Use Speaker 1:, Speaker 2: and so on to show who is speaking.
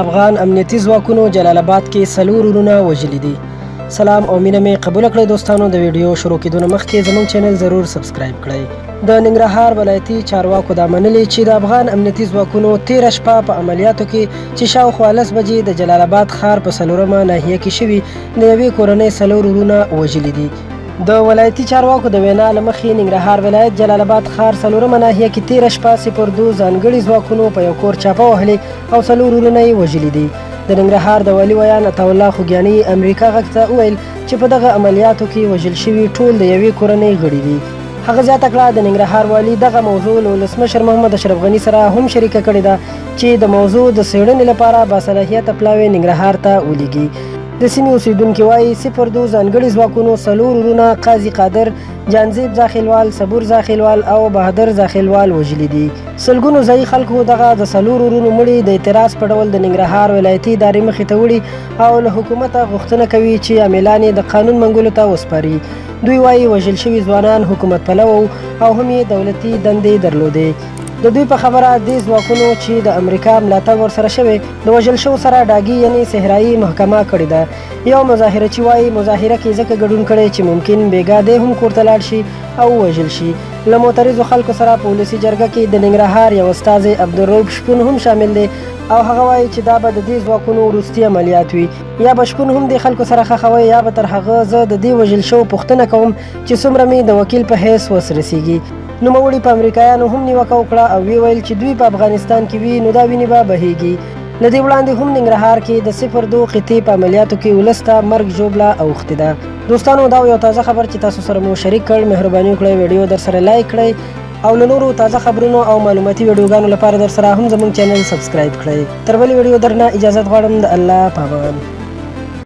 Speaker 1: افغان امنیتي ځواکونو جلال آباد کې 4 ورونه وژلي دي. سلام او مینه مې قبول کړئ دوستانو. د ویډیو شروع کېدو مخکې زموږ چینل ضرور سبسکرایب کړئ. د ننګرهار ولایتي چارواکو دا منلي چې د افغان امنیتي ځواکونو 13 شپه په عملیاتو کې چې شاوخوا 10 بجې د جلال آباد ښار په 4مه ناحیه کې شوي د یوې کورنۍ 4 ورونه وژلي دي. د ولایتي چارواکو د وینا له مخې ننګرهار ولایت جلال آباد ښار 4مه ناحیه کې 13 شپه 02 ځانګړي ځواکونو په یو کور چاپه وهلې او 4 ورونه یې وژلي دي. د ننګرهار د والي ویان عطاالله خوږیاني امریکا غږ ته وویل چې په دغه عملیاتو کې وژل شوي ټول د یوې کورنۍ غړي دي. هغه زیاته کړه د ننګرهار والي دغه موضوع له ولسمشر محمد اشرف غني سره هم شریکه کړې ده چې د موضوع د څېړنې لپاره باصلاحیته پلاوی ننګرهار ته ولیږي. د سیمې اوسیدونکي وایي 02 ځانګړي ځواکونو 4 ورونه قاضي قادر، جانزیب زاخیلوال، صبور زاخیلوال او بهادر زاخیلوال وژلي دي. سلګونو ځایي خلکو دغه د 4 ورونو مړي د اعتراض په ډول د ننګرهار ولایتي ادارې مخې ته وړي او له حکومته غوښتنه کوي چې عاملان یې د قانون منګولو ته وسپاري. دوی وایي وژل شوي ځوانان حکومت پلو او هم یې دولتي دندې درلودې. د دوی په خبره دې ځواکونو چې د امریکا ملاتړ ورسره شوی د وژل شو سره ډاګي یعنی صحرایي محکمه کړې ده. یو مظاهرچی وایي مظاهره کې ځکه ګډون کړی چې ممکن بیګا دی هم کور ته لاړ شي او وژل شي. له معترضو خلکو سره په ولسي جرګه کې د ننګرهار یو استازی عبدالرؤف شپون هم شامل دی او هغه وایي چې دا به د دې ځواکونو وروستي عملیات وي. یا به شپون هم د خلکو سره ښخوي یا به تر هغه زه د دې وژل شو پوښتنه کوم چې څومره مې د وکیل په حیث وس رسیږي. نوموړي په امریکایانو هم نیوکه وکړه او ویل چې دوی په افغانستان کې وي نو دا وینې به بهیږي. له دې وړاندې هم ننګرهار کې د 02 قطعې په عملیاتو کې ولس ته مرګ ژوبله اوښتې ده. دوستانو دا یو تازه خبر چې تاسو سره مو شریک کړ. مهرباني وکړئ ویډیو در سره لایک کړئ او له نورو تازه خبرونو او معلوماتي ویډیوګانو لپاره در سره هم زموږ چینل سبسکرایب کړئ. تر بلې ویډیو درنه اجازت غواړم. د الله پامان.